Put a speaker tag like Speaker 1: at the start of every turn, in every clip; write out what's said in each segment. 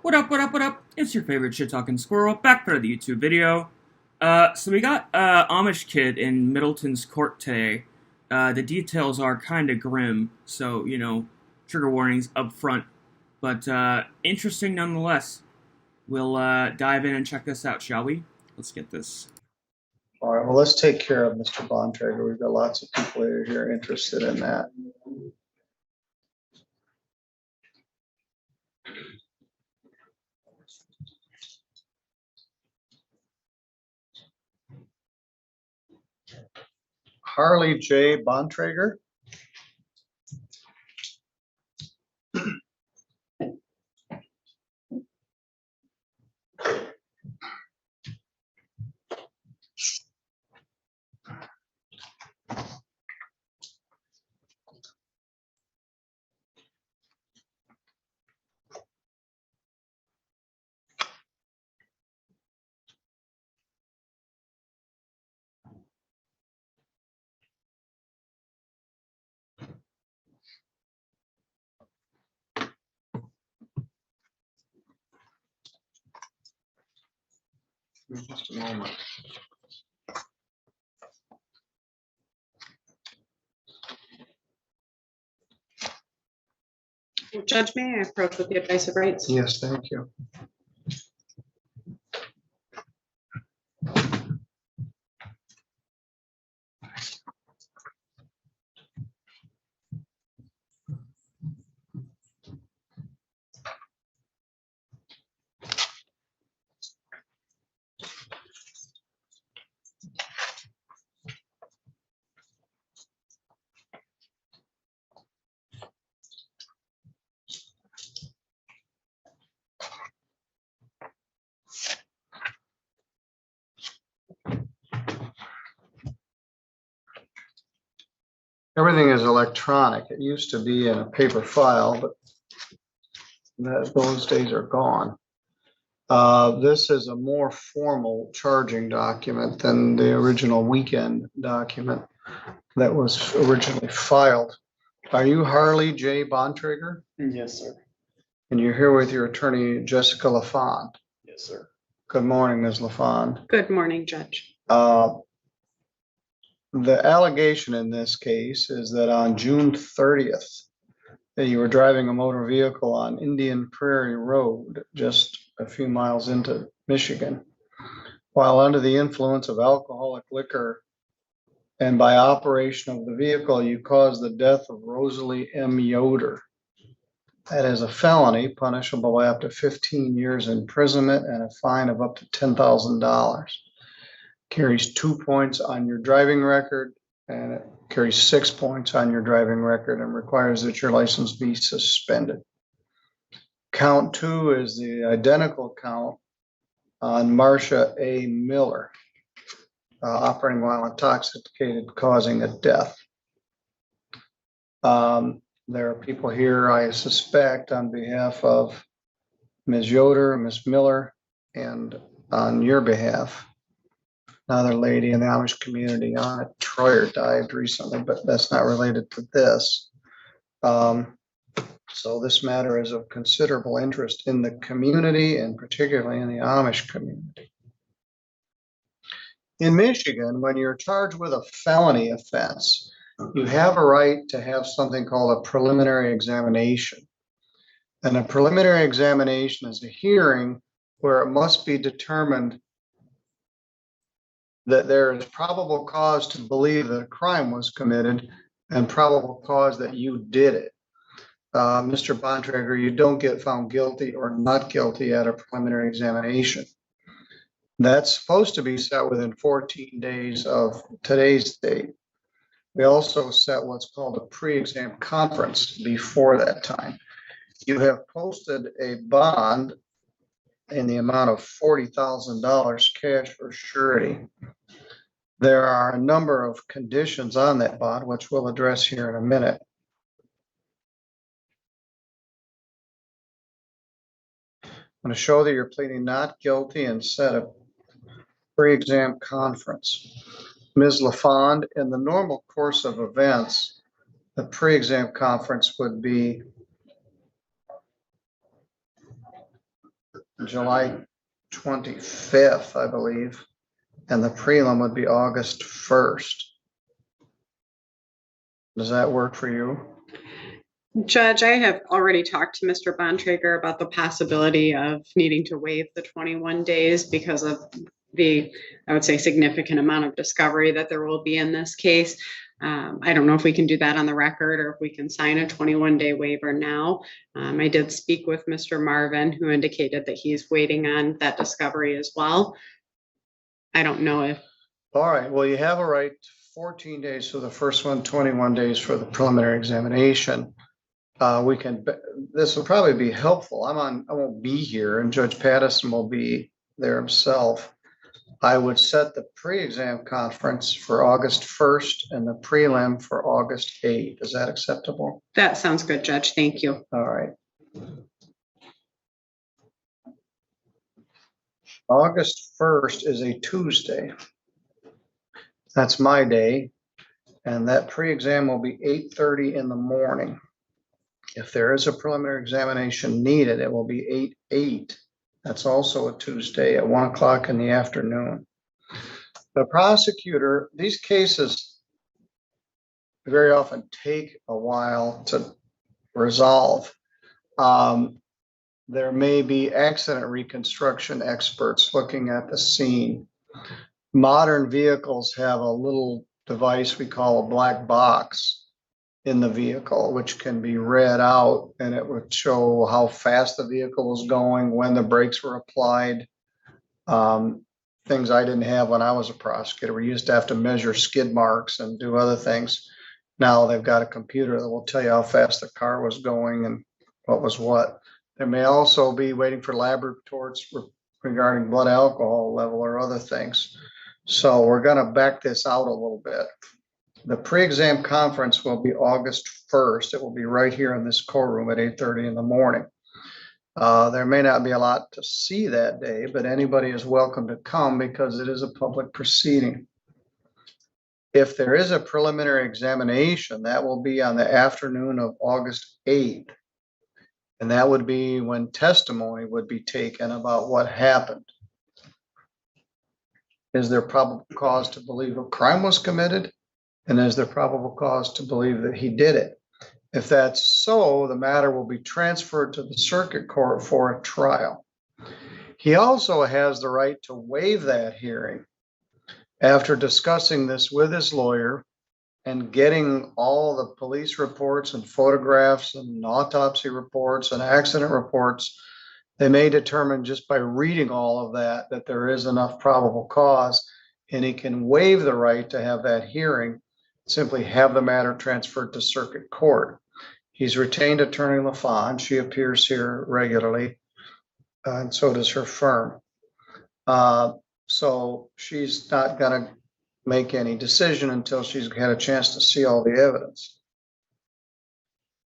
Speaker 1: What up, what up, what up? It's your favorite shit talking squirrel back for the YouTube video. So we got Amish kid in Middleton's court today. The details are kinda grim, so, trigger warnings up front. But interesting nonetheless. We'll dive in and check this out, shall we? Let's get this.
Speaker 2: All right, well, let's take care of Mr. Bontrager. We've got lots of people here interested in that. Harley J. Bontrager. Just a moment.
Speaker 3: Judge, may I approach with the advice of rights?
Speaker 2: Yes, thank you. Everything is electronic. It used to be in a paper file, but those days are gone. This is a more formal charging document than the original weekend document that was originally filed. Are you Harley J. Bontrager?
Speaker 4: Yes, sir.
Speaker 2: And you're here with your attorney, Jessica LaFond.
Speaker 4: Yes, sir.
Speaker 2: Good morning, Ms. LaFond.
Speaker 3: Good morning, Judge.
Speaker 2: The allegation in this case is that on June 30th, that you were driving a motor vehicle on Indian Prairie Road, just a few miles into Michigan, while under the influence of alcoholic liquor, and by operation of the vehicle, you caused the death of Rosalie M. Yoder. That is a felony punishable by up to 15 years imprisonment and a fine of up to $10,000. Carries 2 points on your driving record, and it carries 6 points on your driving record and requires that your license be suspended. Count 2 is the identical count on Marcia A. Miller, operating while intoxicated, causing a death. There are people here, I suspect, on behalf of Ms. Yoder, Ms. Miller, and on your behalf, another lady in the Amish community, Anna Troyer, died recently, but that's not related to this. So this matter is of considerable interest in the community and particularly in the Amish community. In Michigan, when you're charged with a felony offense, you have a right to have something called a preliminary examination. And a preliminary examination is a hearing where it must be determined that there is probable cause to believe that a crime was committed and probable cause that you did it. Mr. Bontrager, you don't get found guilty or not guilty at a preliminary examination. That's supposed to be set within 14 days of today's date. We also set what's called a pre-exam conference before that time. You have posted a bond in the amount of $40,000 cash for surety. There are a number of conditions on that bond, which we'll address here in a minute. I'm going to show that you're pleading not guilty and set a pre-exam conference. Ms. LaFond, in the normal course of events, the pre-exam conference would be July 25th, I believe. And the prelim would be August 1st. Does that work for you?
Speaker 3: Judge, I have already talked to Mr. Bontrager about the possibility of needing to waive the 21 days because of the, I would say, significant amount of discovery that there will be in this case. I don't know if we can do that on the record or if we can sign a 21-day waiver now. I did speak with Mr. Marvin, who indicated that he's waiting on that discovery as well. I don't know if.
Speaker 2: All right, well, you have a right to 14 days for the first one, 21 days for the preliminary examination. This will probably be helpful. I won't be here, and Judge Pattison will be there himself. I would set the pre-exam conference for August 1st and the prelim for August 8th. Is that acceptable?
Speaker 3: That sounds good, Judge. Thank you.
Speaker 2: All right. August 1st is a Tuesday. That's my day. And that pre-exam will be 8:30 in the morning. If there is a preliminary examination needed, it will be 8/8. That's also a Tuesday at 1 o'clock in the afternoon. The prosecutor, these cases very often take a while to resolve. There may be accident reconstruction experts looking at the scene. Modern vehicles have a little device we call a black box in the vehicle, which can be read out, and it would show how fast the vehicle was going, when the brakes were applied. Things I didn't have when I was a prosecutor. We used to have to measure skid marks and do other things. Now they've got a computer that will tell you how fast the car was going and what was what. There may also be waiting for lab reports regarding blood alcohol level or other things. So we're going to back this out a little bit. The pre-exam conference will be August 1st. It will be right here in this courtroom at 8:30 in the morning. There may not be a lot to see that day, but anybody is welcome to come because it is a public proceeding. If there is a preliminary examination, that will be on the afternoon of August 8th. And that would be when testimony would be taken about what happened. Is there probable cause to believe a crime was committed? And is there probable cause to believe that he did it? If that's so, the matter will be transferred to the circuit court for a trial. He also has the right to waive that hearing after discussing this with his lawyer and getting all the police reports and photographs and autopsy reports and accident reports. They may determine just by reading all of that that there is enough probable cause, and he can waive the right to have that hearing, simply have the matter transferred to circuit court. He's retained Attorney LaFawn. She appears here regularly, and so does her firm. So she's not going to make any decision until she's had a chance to see all the evidence.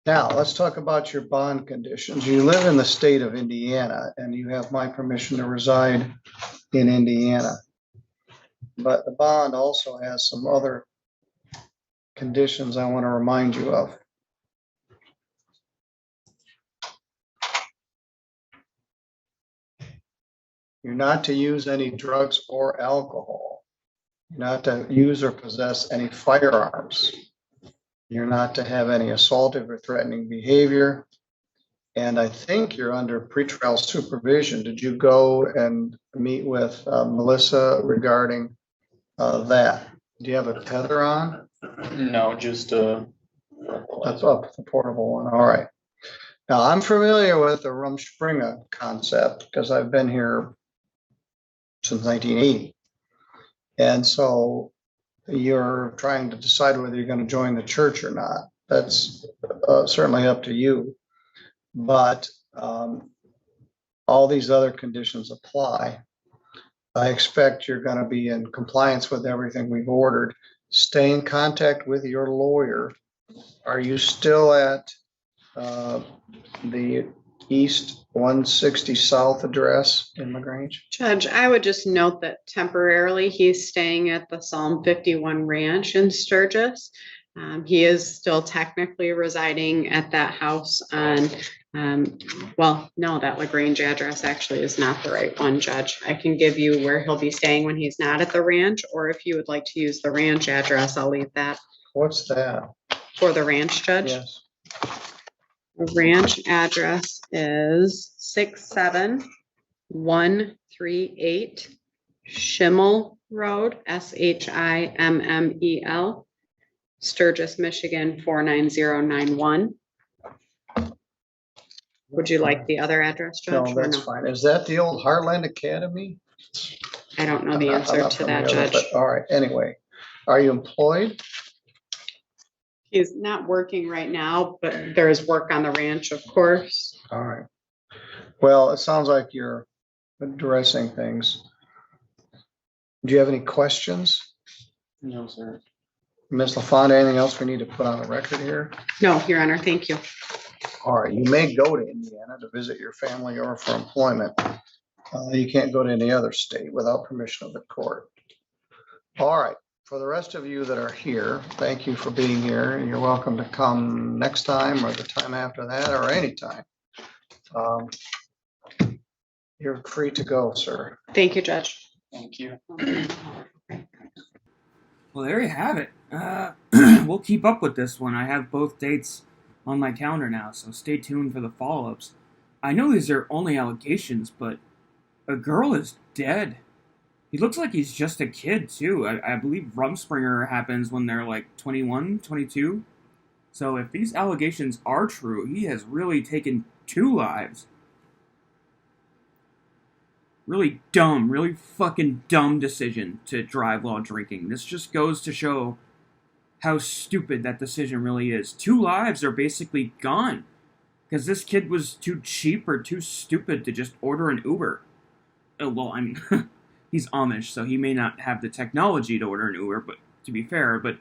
Speaker 2: Now, let's talk about your bond conditions. You live in the state of Indiana, and you have my permission to reside in Indiana. But the bond also has some other conditions I want to remind you of. You're not to use any drugs or alcohol. You're not to use or possess any firearms. You're not to have any assaultive or threatening behavior. And I think you're under pretrial supervision. Did you go and meet with Melissa regarding that? Do you have a tether on?
Speaker 4: No, just
Speaker 2: That's up, the portable one. All right. Now, I'm familiar with the Rumspringa concept because I've been here since 1980. And so you're trying to decide whether you're going to join the church or not. That's certainly up to you. But all these other conditions apply. I expect you're going to be in compliance with everything we've ordered. Stay in contact with your lawyer. Are you still at the East 160 South address in LaGrange?
Speaker 3: Judge, I would just note that temporarily he's staying at the Psalm 51 Ranch in Sturgis. He is still technically residing at that house on, well, no, that LaGrange address actually is not the right one, Judge. I can give you where he'll be staying when he's not at the ranch, or if you would like to use the ranch address, I'll leave that
Speaker 2: What's that?
Speaker 3: for the ranch, Judge.
Speaker 2: Yes.
Speaker 3: The ranch address is 67138 Schimmel Road, Shimmel, Sturgis, Michigan 49091. Would you like the other address, Judge?
Speaker 2: No,
Speaker 3: or
Speaker 2: that's fine. Is that the old Heartland Academy?
Speaker 3: I don't know the
Speaker 2: I'm
Speaker 3: answer
Speaker 2: not
Speaker 3: to that,
Speaker 2: familiar with
Speaker 3: Judge.
Speaker 2: it. All right, anyway, are you employed?
Speaker 3: He's not working right now, but there is work on the ranch, of course.
Speaker 2: All right. Well, it sounds like you're addressing things. Do you have any questions?
Speaker 1: No, sir.
Speaker 2: Ms. LaFonda, anything else we need to put on the record here?
Speaker 3: No, Your Honor, thank you.
Speaker 2: All right, you may go to Indiana to visit your family or for employment. You can't go to any other state without permission of the court. All right, for the rest of you that are here, thank you for being here. You're welcome to come next time or the time after that or anytime. You're free to go, sir.
Speaker 3: Thank you, Judge.
Speaker 1: Thank you. Well, there you have it. We'll keep up with this one. I have both dates on my calendar now, so stay tuned for the follow-ups. I know these are only allegations, but a girl is dead. He looks like he's just a kid, too. I believe Rumspringa happens when they're like 21, 22. So if these allegations are true, he has really taken 2 lives. Really dumb, really fucking dumb decision to drive while drinking. This just goes to show how stupid that decision really is. 2 lives are basically gone. Because this kid was too cheap or too stupid to just order an Uber. Oh, well, I mean, he's Amish, so he may not have the technology to order an Uber, but to be fair, but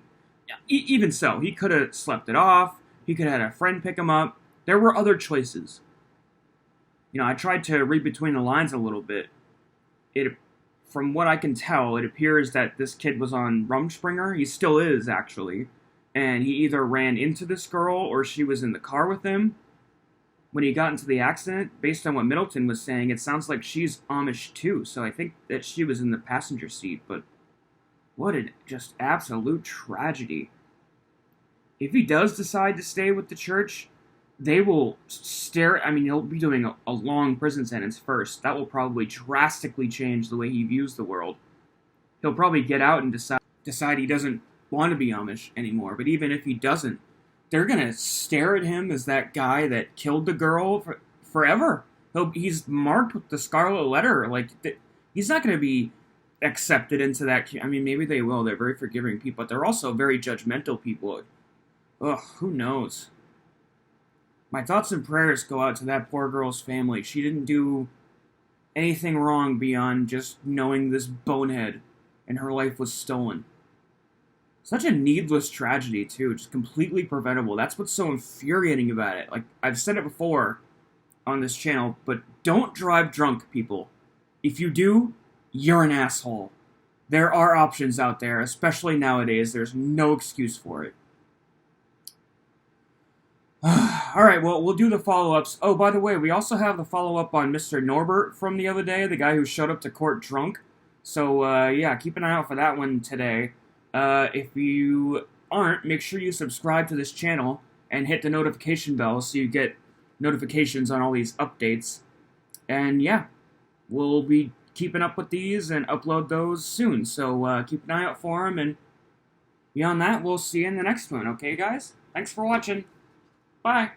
Speaker 1: even so, he could have slept it off. He could have had a friend pick him up. There were other choices. You know, I tried to read between the lines a little bit. From what I can tell, it appears that this kid was on Rumspringa. He still is, actually. And he either ran into this girl or she was in the car with him. When he got into the accident, based on what Middleton was saying, it sounds like she's Amish too. So I think that she was in the passenger seat. But what a just absolute tragedy. If he does decide to stay with the church, they will stare. I mean, he'll be doing a long prison sentence first. That will probably drastically change the way he views the world. He'll probably get out and decide he doesn't want to be Amish anymore. But even if he doesn't, they're going to stare at him as that guy that killed the girl forever. He's marked with the Scarlet Letter. Like, he's not going to be accepted into that. I mean, maybe they will. They're very forgiving people, but they're also very judgmental people. Ugh, who knows? My thoughts and prayers go out to that poor girl's family. She didn't do anything wrong beyond just knowing this bonehead, and her life was stolen. Such a needless tragedy, too. Just completely preventable. That's what's so infuriating about it. Like, I've said it before on this channel, but don't drive drunk, people. If you do, you're an asshole. There are options out there, especially nowadays. There's no excuse for it. Alright, well, we'll do the follow-ups. Oh, by the way, we also have the follow-up on Mr. Norbert from the other day, the guy who showed up to court drunk. So, yeah, keep an eye out for that one today. If you aren't, make sure you subscribe to this channel and hit the notification bell so you get notifications on all these updates. And, yeah, we'll be keeping up with these and upload those soon. So, keep an eye out for them, and beyond that, we'll see you in the next one, okay, guys? Thanks for watching. Bye.